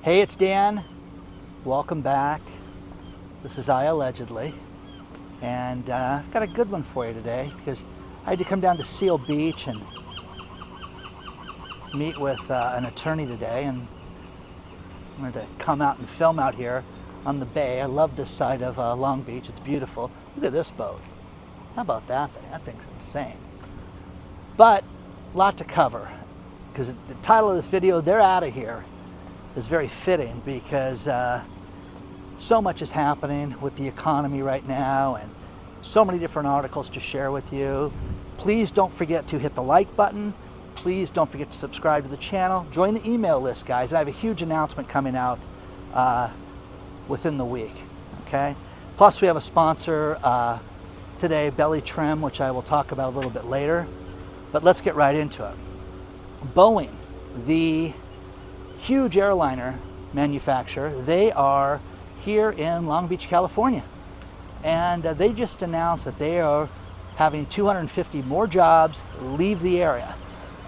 Hey, it's Dan. Welcome back. This is iAllegedly. And I've got a good one for you today because I had to come down to Seal Beach and meet with an attorney today, and I wanted to come out and film out here on the bay. I love this side of Long Beach. It's beautiful. Look at this boat. How about that thing? That thing's insane. But a lot to cover because the title of this video, They're Outta Here, is very fitting because so much is happening with the economy right now and so many different articles to share with you. Please don't forget to hit the like button. Please don't forget to subscribe to the channel. Join the email list, guys. I have a huge announcement coming out within the week, okay? Plus, we have a sponsor today, Belly Trim, which I will talk about a little bit later. But let's get right into it. Boeing, the huge airliner manufacturer, they are here in Long Beach, California. And they just announced that they are having 250 more jobs leave the area.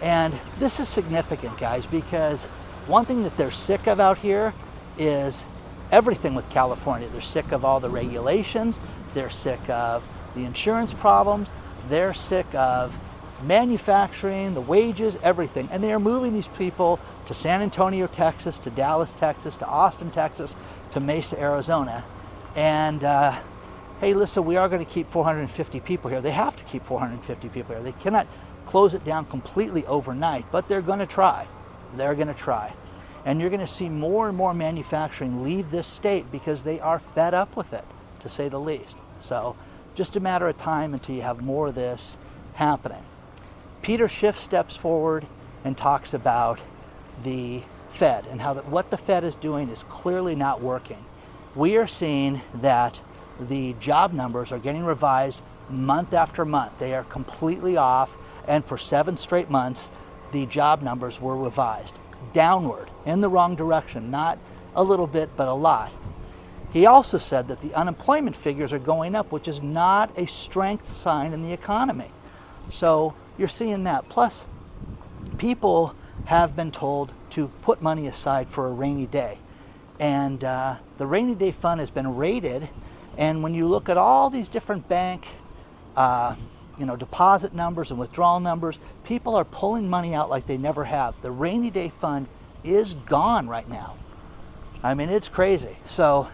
And this is significant, guys, because one thing that they're sick of out here is everything with California. They're sick of all the regulations. They're sick of the insurance problems. They're sick of manufacturing, the wages, everything. And they are moving these people to San Antonio, Texas, to Dallas, Texas, to Austin, Texas, to Mesa, Arizona. And hey, listen, we are going to keep 450 people here. They have to keep 450 people here. They cannot close it down completely overnight, but they're going to try. They're going to try. And you're going to see more and more manufacturing leave this state because they are fed up with it, to say the least. So just a matter of time until you have more of this happening. Peter Schiff steps forward and talks about the Fed and how what the Fed is doing is clearly not working. We are seeing that the job numbers are getting revised month after month. They are completely off, and for 7 straight months, the job numbers were revised downward in the wrong direction, not a little bit, but a lot. He also said that the unemployment figures are going up, which is not a strength sign in the economy. So you're seeing that. Plus, people have been told to put money aside for a rainy day. And the rainy day fund has been raided. And when you look at all these different bank deposit numbers and withdrawal numbers, people are pulling money out like they never have. The rainy day fund is gone right now. I mean, it's crazy. So,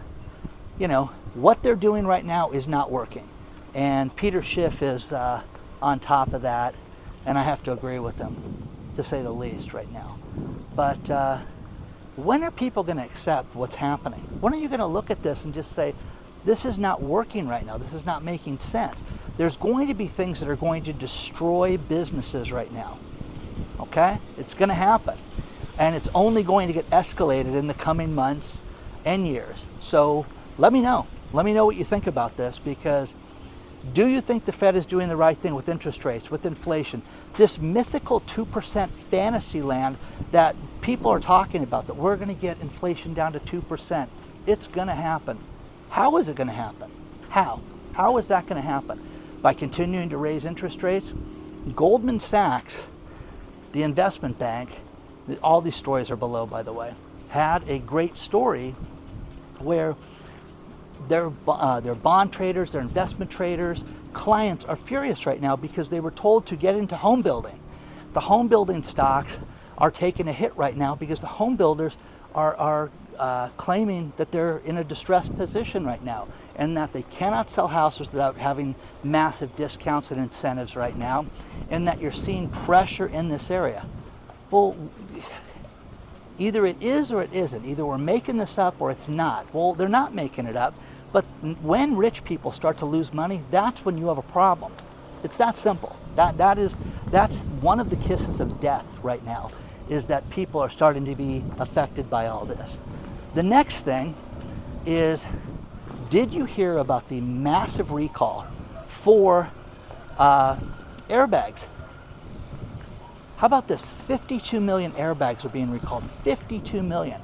what they're doing right now is not working. And Peter Schiff is on top of that. And I have to agree with him, to say the least, right now. But when are people going to accept what's happening? When are you going to look at this and just say, this is not working right now. This is not making sense. There's going to be things that are going to destroy businesses right now. Okay? It's going to happen. And it's only going to get escalated in the coming months and years. So let me know. Let me know what you think about this, because do you think the Fed is doing the right thing with interest rates, with inflation? This mythical 2% fantasy land that people are talking about, that we're going to get inflation down to 2%. It's going to happen. How is it going to happen? How? How is that going to happen? By continuing to raise interest rates? Goldman Sachs, the investment bank, all these stories are below, by the way, had a great story where their bond traders, their investment traders, clients are furious right now because they were told to get into home building. The home building stocks are taking a hit right now because the home builders are claiming that they're in a distressed position right now and that they cannot sell houses without having massive discounts and incentives right now, and that you're seeing pressure in this area. Well, either it is or it isn't. Either we're making this up or it's not. Well, they're not making it up, but when rich people start to lose money, that's when you have a problem. It's that simple. That's one of the kisses of death right now, is that people are starting to be affected by all this. The next thing is, did you hear about the massive recall for airbags? How about this? 52 million airbags are being recalled. 52 million.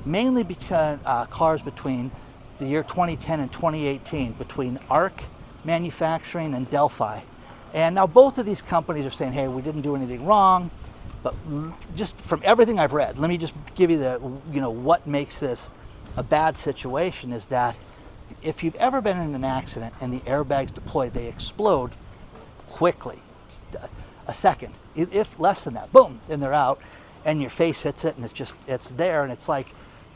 Mainly because cars between the year 2010 and 2018, between ARC Manufacturing and Delphi. And now both of these companies are saying, hey, we didn't do anything wrong. But just from everything I've read, let me just give you the, what makes this a bad situation is that if you've ever been in an accident and the airbags deploy, they explode quickly. It's a second, if less than that, boom, and they're out, and your face hits it, and it's there, and it's like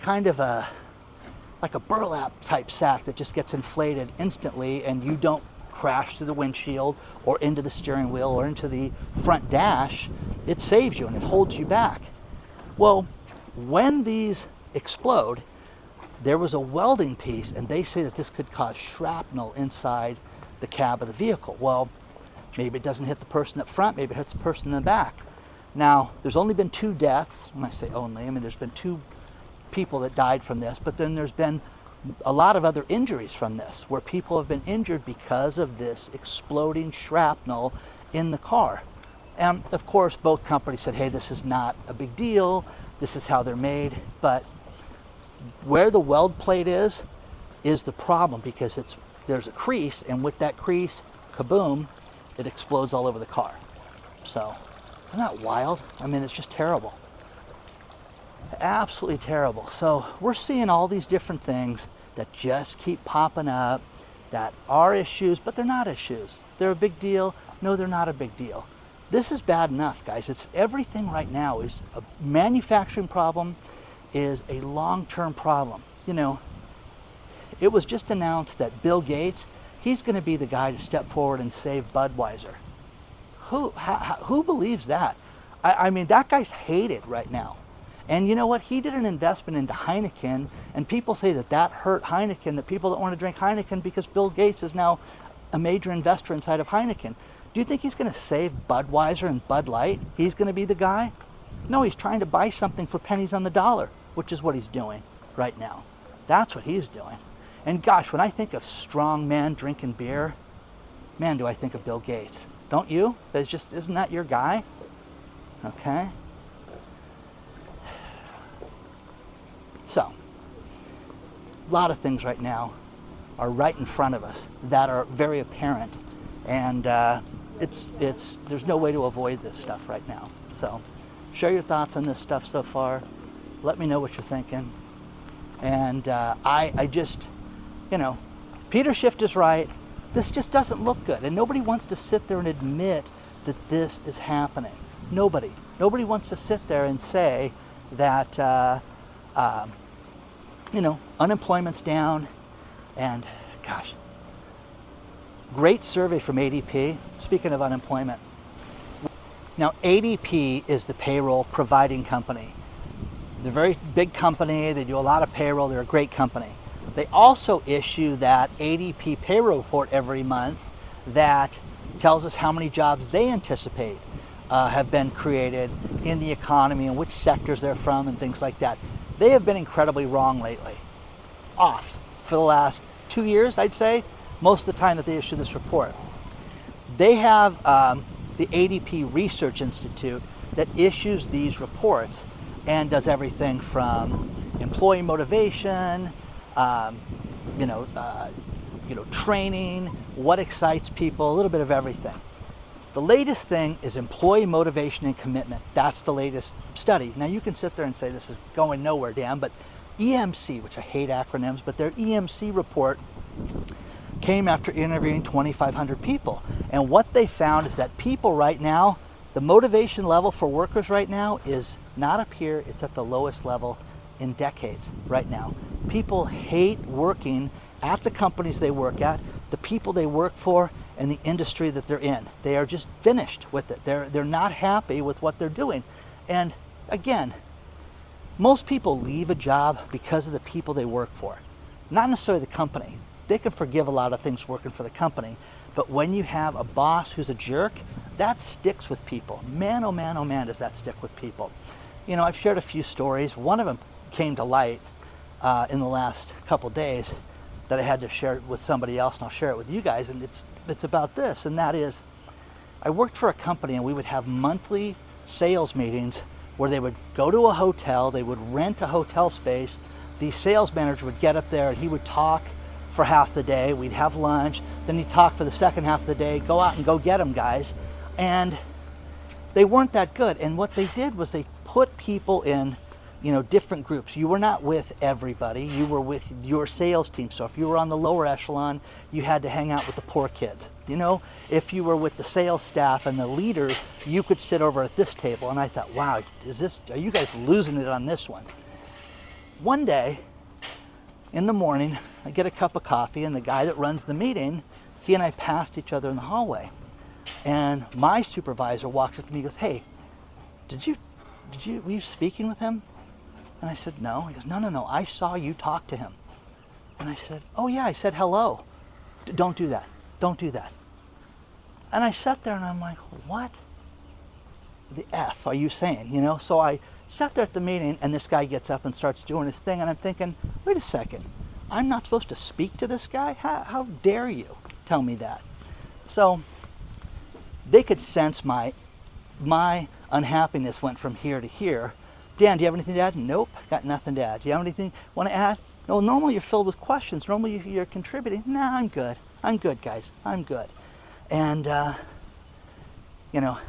kind of like a burlap type sack that just gets inflated instantly, and you don't crash through the windshield or into the steering wheel or into the front dash. It saves you and it holds you back. Well, when these explode, there was a welding piece, and they say that this could cause shrapnel inside the cab of the vehicle. Well, maybe it doesn't hit the person up front, maybe it hits the person in the back. Now, there's only been 2 deaths. When I say only, I mean there's been 2 people that died from this, but then there's been a lot of other injuries from this, where people have been injured because of this exploding shrapnel in the car. And of course, both companies said, hey, this is not a big deal, this is how they're made. But where the weld plate is the problem, because there's a crease, and with that crease, kaboom, it explodes all over the car. So, isn't that wild? I mean, it's just terrible. Absolutely terrible. So we're seeing all these different things that just keep popping up that are issues, but they're not issues. They're a big deal. No, they're not a big deal. This is bad enough, guys. It's everything right now is a manufacturing problem, is a long-term problem. It was just announced that Bill Gates, he's going to be the guy to step forward and save Budweiser. Who believes that? I mean, that guy's hated right now. And you know what? He did an investment into Heineken, and people say that hurt Heineken, that people don't want to drink Heineken because Bill Gates is now a major investor inside of Heineken. Do you think he's going to save Budweiser and Bud Light? He's going to be the guy? No, he's trying to buy something for pennies on the dollar, which is what he's doing right now. That's what he's doing. And gosh, when I think of strong men drinking beer, man, do I think of Bill Gates. Don't you? Isn't that your guy? Okay. So, a lot of things right now are right in front of us that are very apparent, and there's no way to avoid this stuff right now. So, share your thoughts on this stuff so far. Let me know what you're thinking. And I just, Peter Schiff is right. This just doesn't look good, and nobody wants to sit there and admit that this is happening. Nobody wants to sit there and say that. Unemployment's down, and gosh, great survey from ADP. Speaking of unemployment, now ADP is the payroll providing company. They're a very big company. They do a lot of payroll. They're a great company. They also issue that ADP payroll report every month that tells us how many jobs they anticipate have been created in the economy and which sectors they're from and things like that. They have been incredibly wrong lately. Off for the last 2 years, I'd say, most of the time that they issue this report. They have the ADP Research Institute that issues these reports and does everything from employee motivation, training, what excites people, a little bit of everything. The latest thing is employee motivation and commitment. That's the latest study. Now you can sit there and say this is going nowhere, Dan, but EMC, which I hate acronyms, but their EMC report came after interviewing 2,500 people. And what they found is that people right now, the motivation level for workers right now is not up here, it's at the lowest level in decades right now. People hate working at the companies they work at, the people they work for, and the industry that they're in. They are just finished with it. They're not happy with what they're doing. And again, most people leave a job because of the people they work for, not necessarily the company. They can forgive a lot of things working for the company, but when you have a boss who's a jerk, that sticks with people. Man, oh man, oh man, does that stick with people. I've shared a few stories. One of them came to light in the last couple days that I had to share it with somebody else, and I'll share it with you guys, and it's about this, and that is, I worked for a company, and we would have monthly sales meetings where they would go to a hotel, they would rent a hotel space, the sales manager would get up there and he would talk for half the day, we'd have lunch, then he'd talk for the second half of the day, go out and go get them, guys. And They weren't that good. And what they did was they put people in, different groups. You were not with everybody. You were with your sales team. So if you were on the lower echelon, you had to hang out with the poor kids. If you were with the sales staff and the leaders, you could sit over at this table. And I thought, wow, are you guys losing it on this one? One day in the morning, I get a cup of coffee, and the guy that runs the meeting, he and I passed each other in the hallway. And my supervisor walks up to me and goes, hey, were you speaking with him? And I said, no. He goes, no, I saw you talk to him. And I said, oh yeah, I said hello. Don't do that. And I sat there and I'm like, what the F are you saying? So I sat there at the meeting, and this guy gets up and starts doing his thing, and I'm thinking, wait a second, I'm not supposed to speak to this guy? How dare you tell me that? So they could sense my unhappiness went from here to here. Dan, do you have anything to add? Nope, got nothing to add. Do you have anything want to add? No, normally you're filled with questions. Normally you're contributing. Nah, I'm good. I'm good, guys. I'm good. And,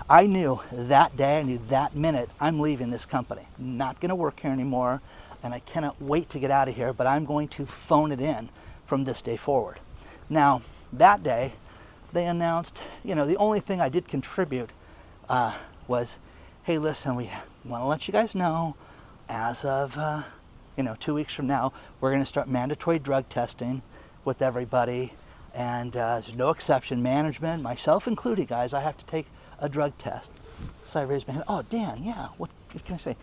I knew that day, I knew that minute, I'm leaving this company. Not going to work here anymore, and I cannot wait to get out of here, but I'm going to phone it in from this day forward. Now, that day, they announced, the only thing I did contribute was, hey, listen, we want to let you guys know, as of, 2 weeks from now, we're going to start mandatory drug testing with everybody, and there's no exception. Management, myself included, guys, I have to take a drug test. So I raised my hand. Oh, Dan, yeah, what can I say?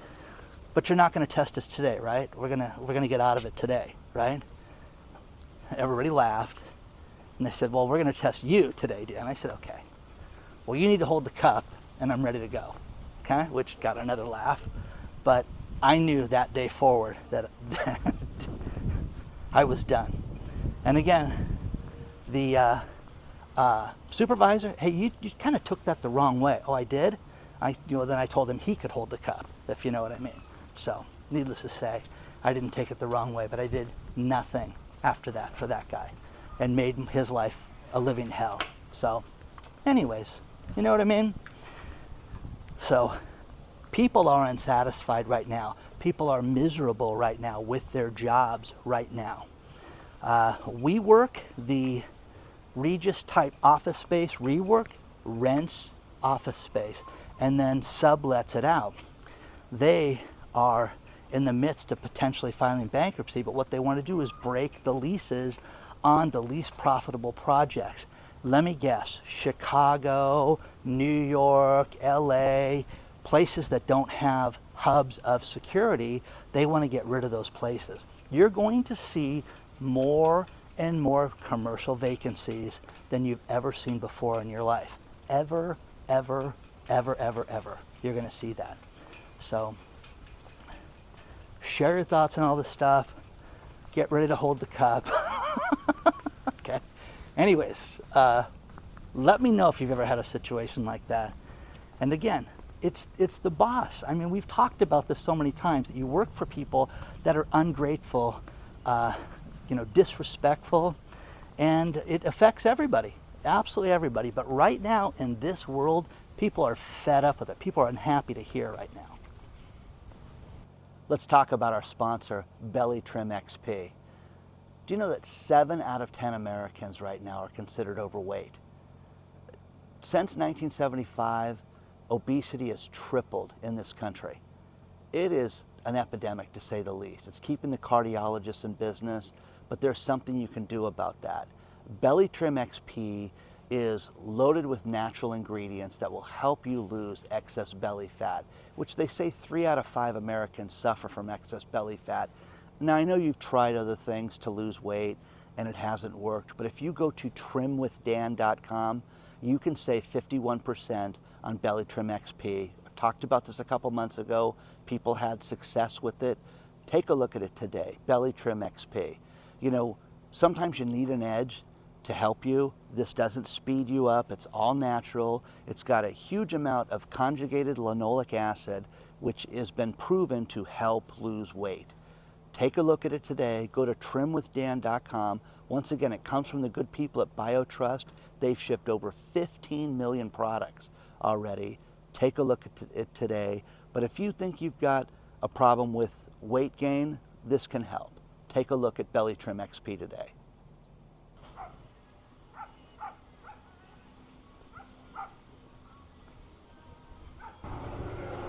But you're not going to test us today, right? We're gonna get out of it today, right? Everybody laughed, and they said, well, we're going to test you today, Dan. I said, okay. Well, you need to hold the cup, and I'm ready to go, okay? Which got another laugh, but I knew that day forward that I was done. And again, the supervisor, hey, you kind of took that the wrong way. Oh, I did? Then I told him he could hold the cup, if you know what I mean. So, needless to say, I didn't take it the wrong way, but I did nothing after that for that guy and made his life a living hell. So, anyways, you know what I mean? So, people are unsatisfied right now. People are miserable right now with their jobs right now. WeWork, the Regis type office space, rework, rents office space and then sublets it out. They are in the midst of potentially filing bankruptcy, but what they want to do is break the leases on the least profitable projects. Let me guess, Chicago, New York, LA, places that don't have hubs of security, they want to get rid of those places. You're going to see more and more commercial vacancies than you've ever seen before in your life. Ever. You're going to see that. So, share your thoughts on all this stuff. Get ready to hold the cup. Okay. Anyways, let me know if you've ever had a situation like that. And again, it's the boss. I mean, we've talked about this so many times, that you work for people that are ungrateful, disrespectful, and it affects everybody, absolutely everybody. But right now in this world, people are fed up with it. People are unhappy to hear right now. Let's talk about our sponsor, Belly Trim XP. Do you know that 7 out of 10 Americans right now are considered overweight? Since 1975, obesity has tripled in this country. It is an epidemic, to say the least. It's keeping the cardiologists in business, but there's something you can do about that. Belly Trim XP is loaded with natural ingredients that will help you lose excess belly fat, which they say 3 out of 5 Americans suffer from excess belly fat. Now, I know you've tried other things to lose weight and it hasn't worked, but if you go to trimwithdan.com, you can save 51% on Belly Trim XP. I talked about this a couple months ago. People had success with it. Take a look at it today, Belly Trim XP. You know, sometimes you need an edge to help you. This doesn't speed you up. It's all natural. It's got a huge amount of conjugated linoleic acid, which has been proven to help lose weight. Take a look at it today. Go to trimwithdan.com. Once again, it comes from the good people at BioTrust. They've shipped over 15 million products already. take a look at it today. But if you think you've got a problem with weight gain, this can help. Take a look at Belly Trim XP today.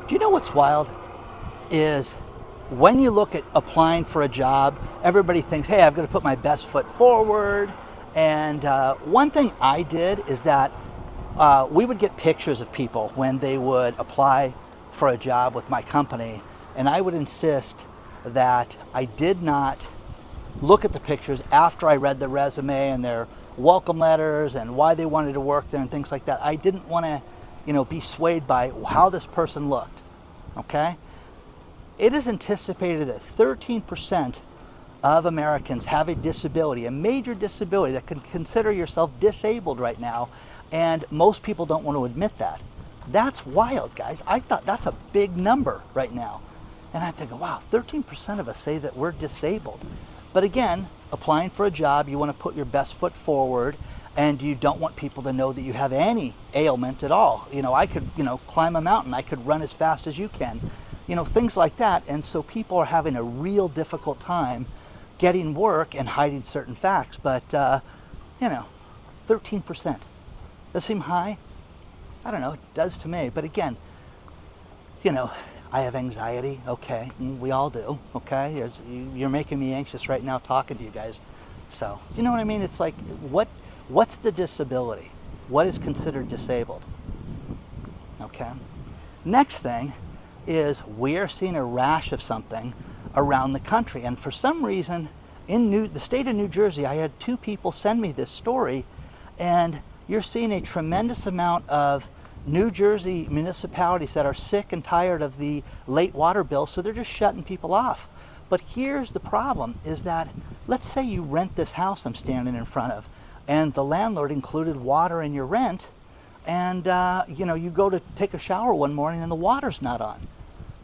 Do you know what's wild? Is when you look at applying for a job, everybody thinks, hey, I've got to put my best foot forward. And one thing I did is that we would get pictures of people when they would apply for a job with my company, and I would insist that I did not look at the pictures after I read the resume and their welcome letters and why they wanted to work there and things like that. I didn't want to, be swayed by how this person looked, okay? It is anticipated that 13% of Americans have a disability, a major disability that can consider yourself disabled right now, and most people don't want to admit that. That's wild, guys. I thought that's a big number right now. And I'm thinking, wow, 13% of us say that we're disabled. But again, applying for a job, you want to put your best foot forward, and you don't want people to know that you have any ailment at all. I could, climb a mountain. I could run as fast as you can. Things like that. And so people are having a real difficult time getting work and hiding certain facts. But, 13%. Does that seem high? I don't know, it does to me. But again, I have anxiety, okay, we all do, okay? You're making me anxious right now talking to you guys. So, you know what I mean? It's like, what's the disability? What is considered disabled? Okay. Next thing is we are seeing a rash of something around the country. And for some reason, in the state of New Jersey, I had 2 people send me this story, and you're seeing a tremendous amount of New Jersey municipalities that are sick and tired of the late water bill, so they're just shutting people off. But here's the problem, is that let's say you rent this house I'm standing in front of, and the landlord included water in your rent, and you go to take a shower one morning and the water's not on.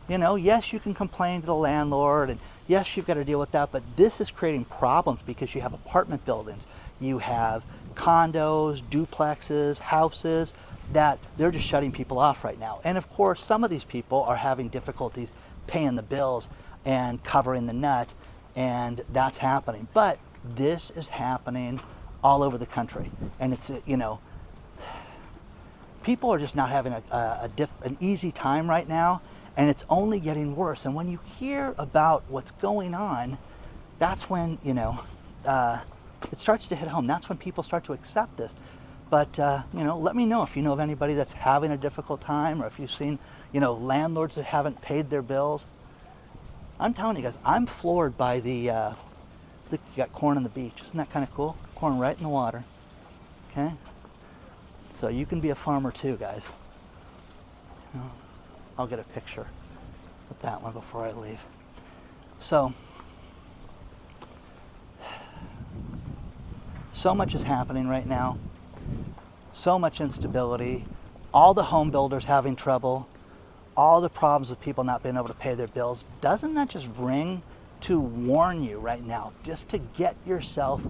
Yes, you can complain to the landlord, and yes, you've got to deal with that, but this is creating problems because you have apartment buildings, you have condos, duplexes, houses, that they're just shutting people off right now. And of course, some of these people are having difficulties paying the bills and covering the nut, and that's happening. But this is happening all over the country. And it's, people are just not having an easy time right now, and it's only getting worse. And when you hear about what's going on, that's when, it starts to hit home. That's when people start to accept this. But, let me know if you know of anybody that's having a difficult time, or if you've seen, landlords that haven't paid their bills. I'm telling you guys, I'm floored by the, look, you got corn on the beach. Isn't that kind of cool? Corn right in the water. Okay? So you can be a farmer too, guys. I'll get a picture with that one before I leave. So much is happening right now. So much instability, all the home builders having trouble, all the problems with people not being able to pay their bills. Doesn't that just ring to warn you right now, just to get yourself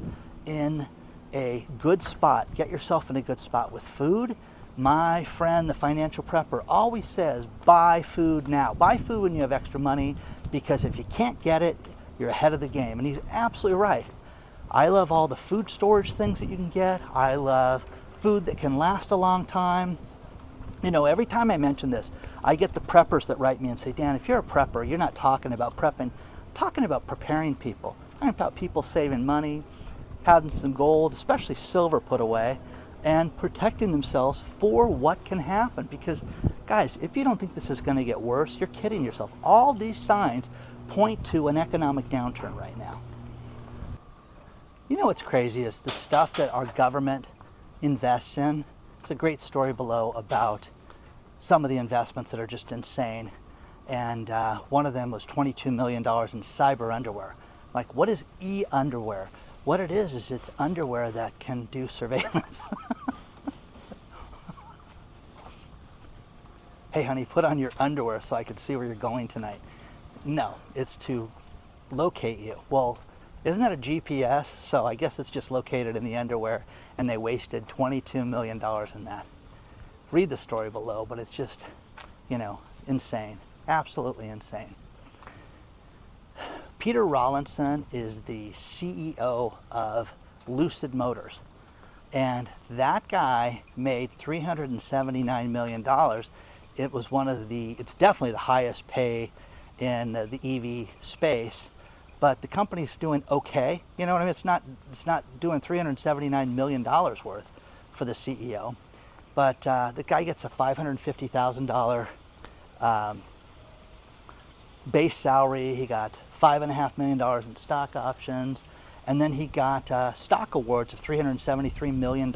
in a good spot, get yourself in a good spot with food? My friend, the financial prepper, always says, buy food now. Buy food when you have extra money, because if you can't get it, you're ahead of the game. And he's absolutely right. I love all the food storage things that you can get. I love food that can last a long time. Every time I mention this, I get the preppers that write me and say, Dan, if you're a prepper, you're not talking about prepping, I'm talking about preparing people. I'm talking about people saving money, having some gold, especially silver, put away, and protecting themselves for what can happen. Because, guys, if you don't think this is going to get worse, you're kidding yourself. All these signs point to an economic downturn right now. What's crazy is the stuff that our government invests in. It's a great story below about some of the investments that are just insane. And one of them was $22 million in cyber underwear. Like, what is e-underwear? What it is it's underwear that can do surveillance. Hey honey, put on your underwear so I can see where you're going tonight. No, it's to locate you. Well, isn't that a GPS? So I guess it's just located in the underwear, and they wasted $22 million in that. read the story below, but it's just, you know, insane, absolutely insane. Peter Rawlinson is the CEO of Lucid Motors, and that guy made $379 million. It was it's definitely the highest pay in the EV space, but the company's doing okay. You know what I mean? It's not doing $379 million worth for the CEO, but the guy gets a $550,000 base salary. He got $5.5 million in stock options, and then he got stock awards of $373 million.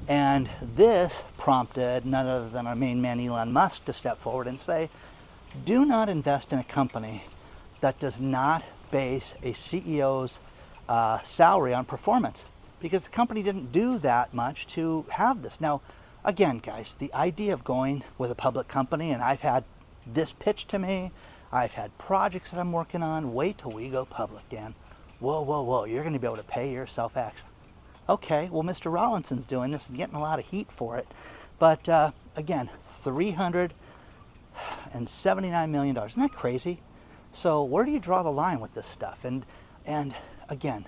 And this prompted none other than our main man Elon Musk to step forward and say, do not invest in a company that does not base a CEO's salary on performance, because the company didn't do that much to have this. Now, again, guys, the idea of going with a public company, and I've had this pitched to me, I've had projects that I'm working on. Wait till we go public, Dan. Whoa, whoa, whoa, you're going to be able to pay yourself X. Okay, well, Mr. Rawlinson's doing this and getting a lot of heat for it. But again, $379 million. Isn't that crazy? So where do you draw the line with this stuff? And again,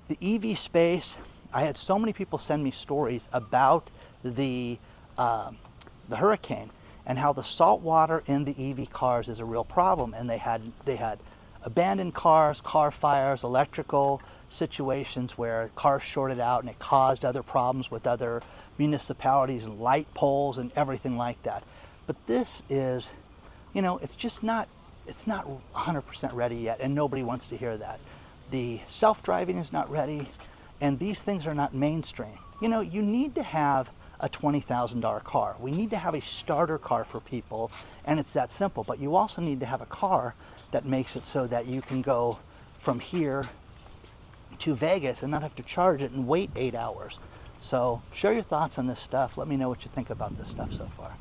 the EV space, I had so many people send me stories about the hurricane and how the salt water in the EV cars is a real problem. And they had abandoned cars, car fires, electrical situations where cars shorted out, and it caused other problems with other municipalities and light poles and everything like that. But this is, you know, it's not 100% ready yet, and nobody wants to hear that. The self-driving is not ready, and these things are not mainstream. You know, you need to have a $20,000 car. We need to have a starter car for people, and it's that simple. But you also need to have a car that makes it so that you can go from here to Vegas and not have to charge it and wait 8 hours. So share your thoughts on this stuff. Let me know what you think about this stuff so far.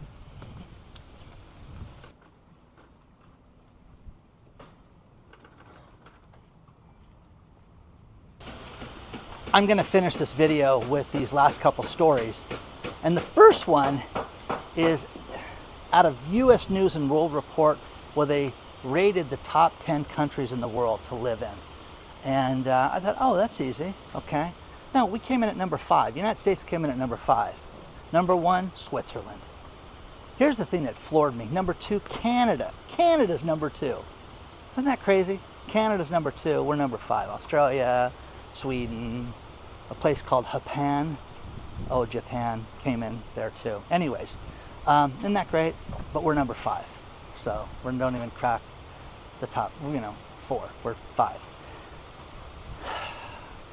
I'm going to finish this video with these last couple stories. And the first one is out of US News and World Report, where they rated the top 10 countries in the world to live in. And I thought, oh, that's easy. Okay. No, we came in at number 5. The United States came in at number 5. Number 1, Switzerland. Here's the thing that floored me. Number 2, Canada. Canada's number 2. Isn't that crazy? Canada's number 2. We're number 5. Australia, Sweden, a place called Japan. Oh, Japan came in there too. Anyways, isn't that great? But we're number 5. So we don't even crack the top, 4. We're 5.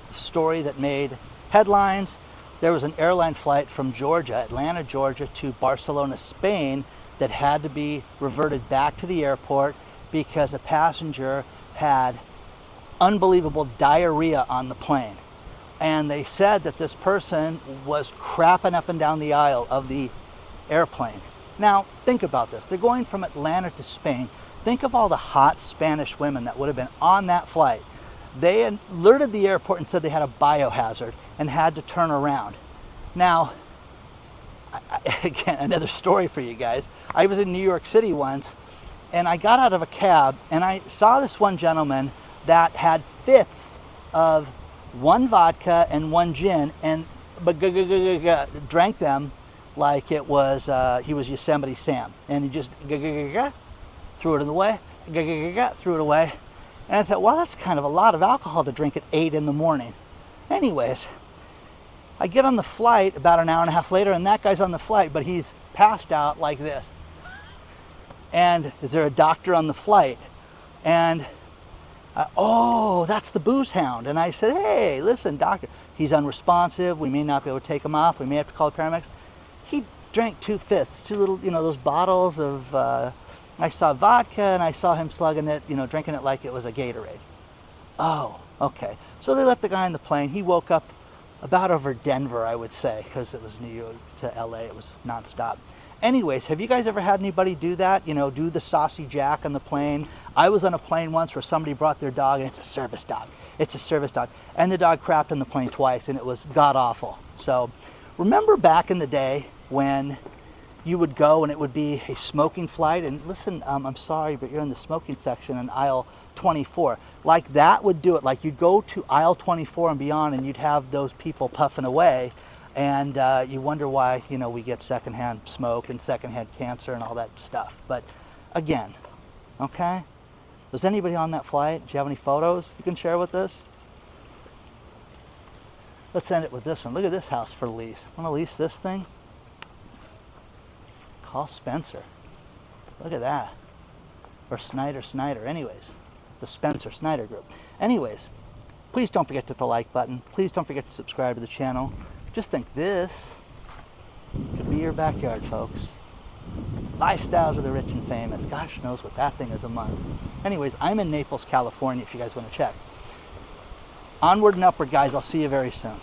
The story that made headlines: there was an airline flight from Georgia, Atlanta, Georgia, to Barcelona, Spain, that had to be reverted back to the airport because a passenger had unbelievable diarrhea on the plane. And they said that this person was crapping up and down the aisle of the airplane. Now, think about this. They're going from Atlanta to Spain. Think of all the hot Spanish women that would have been on that flight. They alerted the airport and said they had a biohazard and had to turn around. Now, again, another story for you guys. I was in New York City once, and I got out of a cab, and I saw this one gentleman that had fifths of 1 vodka and 1 gin, and drank them like it was he was Yosemite Sam, and he just threw it away, threw it away. And I thought, well, that's kind of a lot of alcohol to drink at 8 in the morning. Anyways, I get on the flight about an hour and a half later, and that guy's on the flight, but he's passed out like this. And is there a doctor on the flight? And oh, that's the booze hound. And I said, hey, listen, doctor, he's unresponsive. We may not be able to take him off. We may have to call the paramedics. He drank 2/5, 2 little, those bottles of, I saw vodka, and I saw him slugging it, drinking it like it was a Gatorade. Oh, okay. So they let the guy on the plane. He woke up about over Denver, I would say, because it was New York to LA. It was nonstop. Anyways, have you guys ever had anybody do that? Do the saucy jack on the plane? I was on a plane once where somebody brought their dog, and it's a service dog. It's a service dog. And the dog crapped on the plane twice, and it was god awful. So remember back in the day, when you would go and it would be a smoking flight. And listen, I'm sorry, but you're in the smoking section in aisle 24. Like that would do it. Like you'd go to aisle 24 and beyond and you'd have those people puffing away. And you wonder why, you know, we get secondhand smoke and secondhand cancer and all that stuff. But again, okay? Was anybody on that flight? Do you have any photos you can share with us? Let's end it with this one. Look at this house for lease. Want to lease this thing? Call Spencer. Look at that. Or Snyder. Anyways, the Spencer Snyder group. Anyways, please don't forget to hit the like button. Please don't forget to subscribe to the channel. Just think this could be your backyard, folks. Lifestyles of the rich and famous. Gosh knows what that thing is a month. Anyways, I'm in Naples, California, if you guys want to check. Onward and upward, guys. I'll see you very soon.